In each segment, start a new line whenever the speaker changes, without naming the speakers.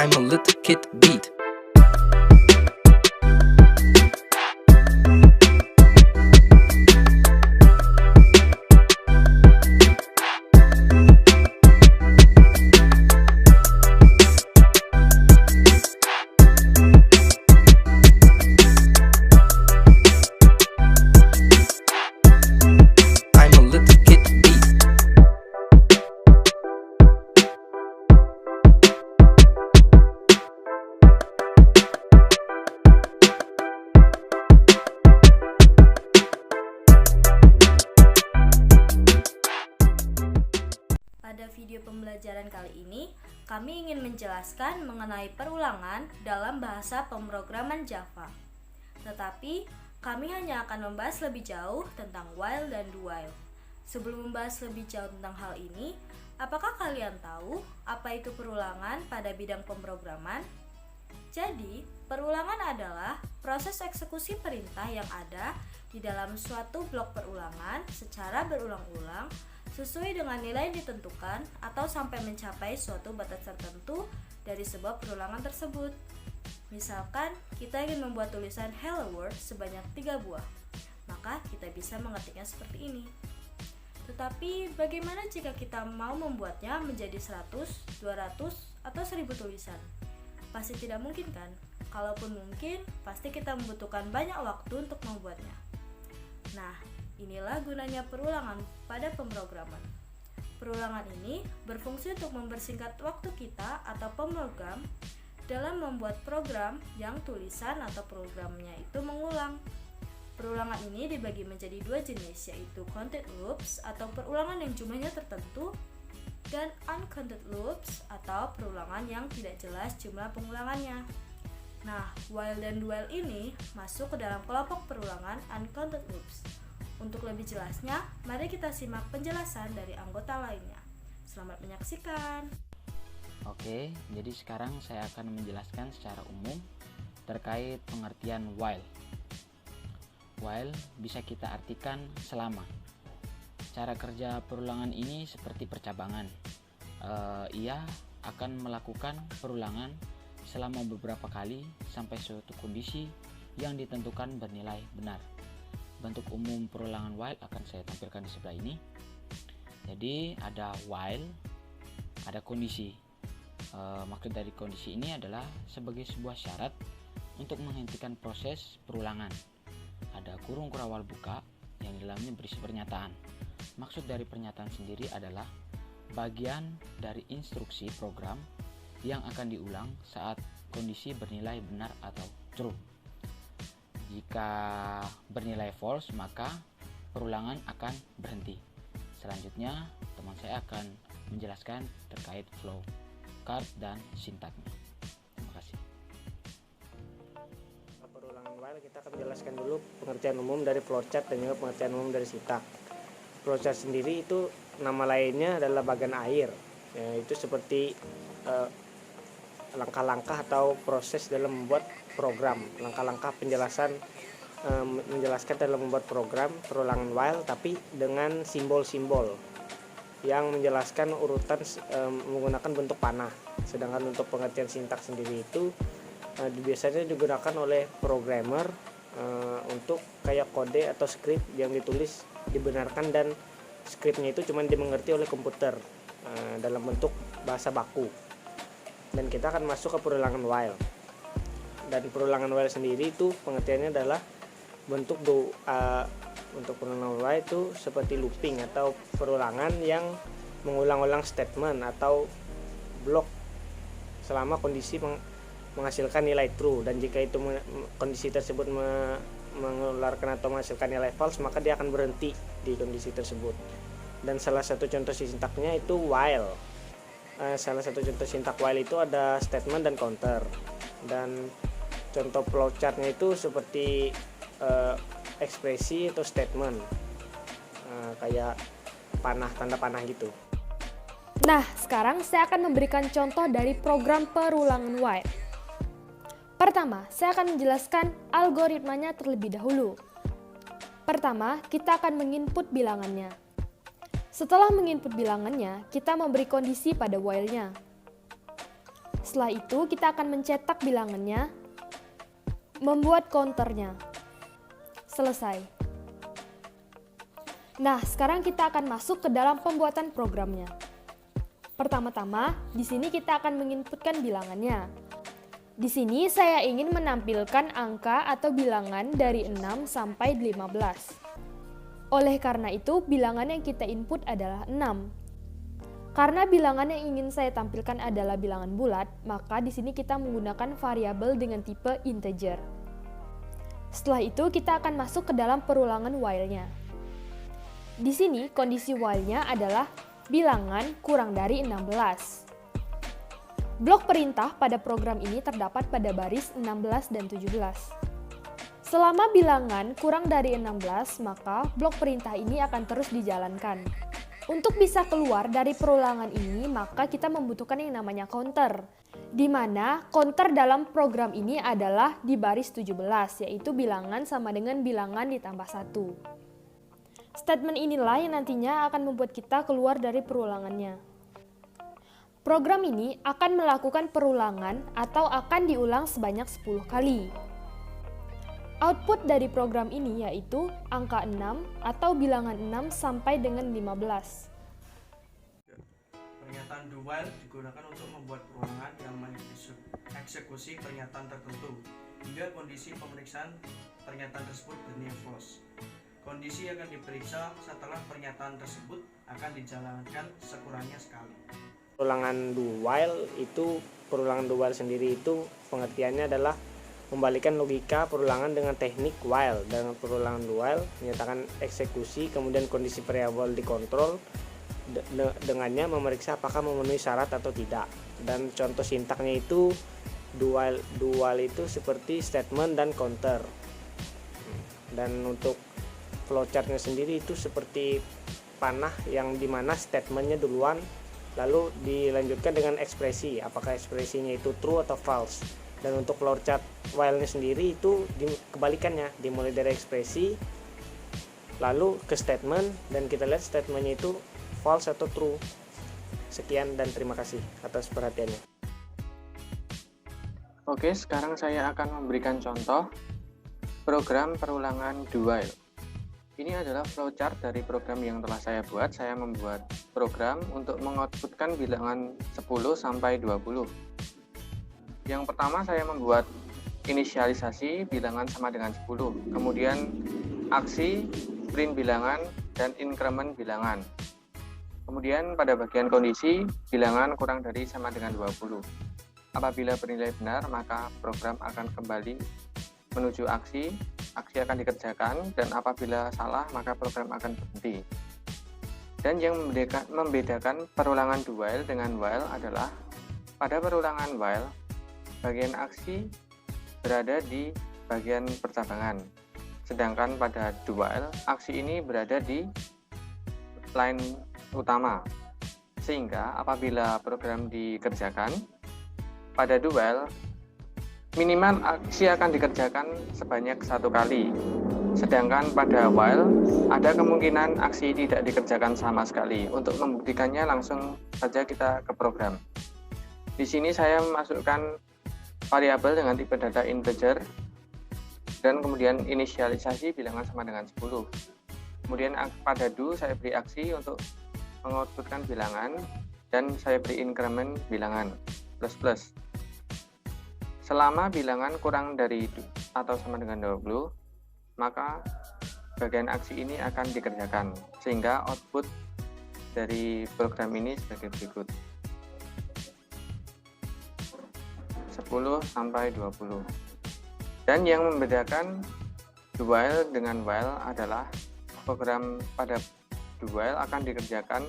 I'm a little kid beat. I'm a little kid beat.
Pada video pembelajaran kali ini, kami ingin menjelaskan mengenai perulangan dalam bahasa pemrograman Java. Tetapi, kami hanya akan membahas lebih jauh tentang while dan do while. Sebelum membahas lebih jauh tentang hal ini, apakah kalian tahu apa itu perulangan pada bidang pemrograman? Jadi, perulangan adalah proses eksekusi perintah yang ada di dalam suatu blok perulangan secara berulang-ulang sesuai dengan nilai yang ditentukan atau sampai mencapai suatu batas tertentu dari sebuah perulangan tersebut. Misalkan, kita ingin membuat tulisan Hello World sebanyak 3 buah, maka kita bisa mengetiknya seperti ini. Tetapi, bagaimana jika kita mau membuatnya menjadi 100, 200, atau 1000 tulisan? Pasti tidak mungkin kan? Kalaupun mungkin, pasti kita membutuhkan banyak waktu untuk membuatnya. Nah, inilah gunanya perulangan pada pemrograman. Perulangan ini berfungsi untuk mempersingkat waktu kita atau pemrogram dalam membuat program yang tulisan atau programnya itu mengulang. Perulangan ini dibagi menjadi 2 jenis, yaitu counted loops atau perulangan yang jumlahnya tertentu, dan uncounted loops atau perulangan yang tidak jelas jumlah pengulangannya. Nah, while dan do while ini masuk ke dalam kelompok perulangan uncounted loops. Untuk lebih jelasnya, mari kita simak penjelasan dari anggota lainnya. Selamat menyaksikan.
Oke, jadi sekarang saya akan menjelaskan secara umum terkait pengertian while. While bisa kita artikan selama. Cara kerja perulangan ini seperti percabangan. Ia akan melakukan perulangan selama beberapa kali sampai suatu kondisi yang ditentukan bernilai benar. Bentuk umum perulangan while akan saya tampilkan di sebelah ini. Jadi ada while, ada kondisi. Maksud dari kondisi ini adalah sebagai sebuah syarat untuk menghentikan proses perulangan. Ada kurung kurawal buka yang di dalamnya berisi pernyataan. Maksud dari pernyataan sendiri adalah bagian dari instruksi program yang akan diulang saat kondisi bernilai benar atau true. Jika bernilai false, maka perulangan akan berhenti. Selanjutnya, teman saya akan menjelaskan terkait flow chart dan sintaknya. Terima kasih.
Perulangan while kita akan menjelaskan dulu pengertian umum dari flowchart dan juga pengertian umum dari sintak. Flowchart sendiri itu nama lainnya adalah bagan air, itu seperti langkah-langkah atau proses dalam membuat program, langkah-langkah penjelasan menjelaskan dalam membuat program perulangan while, tapi dengan simbol-simbol yang menjelaskan urutan menggunakan bentuk panah. Sedangkan untuk pengertian sintak sendiri itu biasanya digunakan oleh programmer untuk kayak kode atau script yang ditulis dibenarkan dan scriptnya itu cuma dimengerti oleh komputer dalam bentuk bahasa baku. Dan kita akan masuk ke perulangan while. Dan perulangan while sendiri itu pengertiannya adalah bentuk untuk perulangan while itu seperti looping atau perulangan yang mengulang-ulang statement atau blok selama kondisi menghasilkan nilai true, dan jika itu kondisi tersebut mengeluarkan atau menghasilkan nilai false, maka dia akan berhenti di kondisi tersebut. Dan salah satu contoh sintaknya itu while. Salah satu contoh sintak while itu ada statement dan counter. Dan contoh flowchartnya itu seperti ekspresi atau statement, kayak panah, tanda panah gitu.
Nah, sekarang saya akan memberikan contoh dari program perulangan while. Pertama, saya akan menjelaskan algoritmanya terlebih dahulu. Pertama, kita akan menginput bilangannya. Setelah menginput bilangannya, kita memberi kondisi pada while-nya. Setelah itu kita akan mencetak bilangannya, membuat counternya. Selesai. Nah, sekarang kita akan masuk ke dalam pembuatan programnya. Pertama-tama, di sini kita akan menginputkan bilangannya. Di sini saya ingin menampilkan angka atau bilangan dari 6 sampai 15. Oleh karena itu, bilangan yang kita input adalah 6. Karena bilangan yang ingin saya tampilkan adalah bilangan bulat, maka di sini kita menggunakan variabel dengan tipe integer. Setelah itu, kita akan masuk ke dalam perulangan while-nya. Di sini, kondisi while-nya adalah bilangan kurang dari 16. Blok perintah pada program ini terdapat pada baris 16 dan 17. Selama bilangan kurang dari 16, maka blok perintah ini akan terus dijalankan. Untuk bisa keluar dari perulangan ini, maka kita membutuhkan yang namanya counter, di mana counter dalam program ini adalah di baris 17, yaitu bilangan sama dengan bilangan ditambah 1. Statement inilah yang nantinya akan membuat kita keluar dari perulangannya. Program ini akan melakukan perulangan atau akan diulang sebanyak 10 kali. Output dari program ini yaitu angka 6 atau bilangan 6 sampai dengan 15.
Pernyataan do while digunakan untuk membuat perulangan yang mengeksekusi pernyataan tertentu hingga kondisi pemeriksaan pernyataan tersebut bernilai false. Kondisi akan diperiksa setelah pernyataan tersebut akan dijalankan sekurangnya sekali.
Perulangan do while sendiri itu pengertiannya adalah membalikan logika perulangan dengan teknik while. Dengan perulangan do while menyatakan eksekusi, kemudian kondisi variabel dikontrol, dengannya memeriksa apakah memenuhi syarat atau tidak. Dan contoh sintaknya itu do while itu seperti statement dan counter. Dan untuk flowchartnya sendiri itu seperti panah yang dimana statementnya duluan, lalu dilanjutkan dengan ekspresi, apakah ekspresinya itu true atau false. Dan untuk flowchart while-nya sendiri itu kebalikannya, dimulai dari ekspresi lalu ke statement, dan kita lihat statementnya itu false atau true. Sekian dan terima kasih atas perhatiannya.
Oke, sekarang saya akan memberikan contoh program perulangan do while. Ini adalah flowchart dari program yang telah saya buat. Saya membuat program untuk mengoutputkan bilangan 10 sampai 20. Yang pertama saya membuat inisialisasi bilangan sama dengan 10, kemudian aksi print bilangan dan increment bilangan. Kemudian pada bagian kondisi bilangan kurang dari sama dengan 20. Apabila bernilai benar, maka program akan kembali menuju aksi akan dikerjakan, dan apabila salah maka program akan berhenti. Dan yang membedakan perulangan do while dengan while adalah pada perulangan while bagian aksi berada di bagian percabangan, sedangkan pada do while aksi ini berada di line utama. Sehingga apabila program dikerjakan pada do while, minimal aksi akan dikerjakan sebanyak 1 kali, sedangkan pada while ada kemungkinan aksi tidak dikerjakan sama sekali. Untuk membuktikannya langsung saja kita ke program. Di sini saya memasukkan variabel dengan tipe data integer dan kemudian inisialisasi bilangan sama dengan 10. Kemudian pada do saya beri aksi untuk mengoutputkan bilangan dan saya beri increment bilangan plus. Selama bilangan kurang dari atau sama dengan 20, maka bagian aksi ini akan dikerjakan, sehingga output dari program ini sebagai berikut. 10 sampai 20. Dan yang membedakan do while dengan while adalah program pada do while akan dikerjakan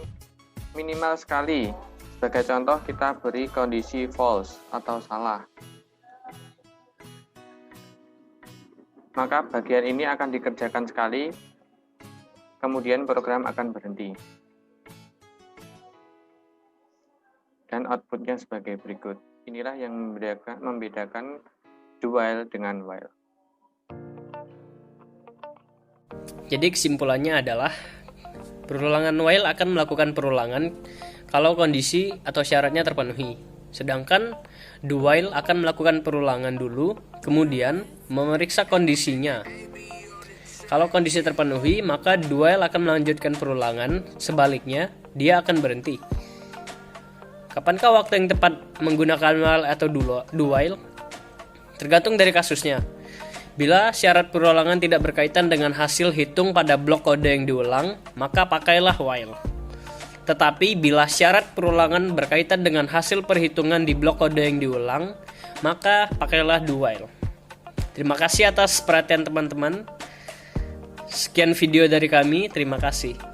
minimal sekali. Sebagai contoh kita beri kondisi false atau salah. Maka bagian ini akan dikerjakan sekali, kemudian program akan berhenti. Dan outputnya sebagai berikut. Inilah yang membedakan do while dengan while.
Jadi kesimpulannya adalah perulangan while akan melakukan perulangan kalau kondisi atau syaratnya terpenuhi. Sedangkan do while akan melakukan perulangan dulu, kemudian memeriksa kondisinya. Kalau kondisi terpenuhi, maka do while akan melanjutkan perulangan, sebaliknya dia akan berhenti. Kapankah waktu yang tepat menggunakan while atau do while? Tergantung dari kasusnya. Bila syarat perulangan tidak berkaitan dengan hasil hitung pada blok kode yang diulang, maka pakailah while. Tetapi bila syarat perulangan berkaitan dengan hasil perhitungan di blok kode yang diulang, maka pakailah do while. Terima kasih atas perhatian teman-teman. Sekian video dari kami, terima kasih.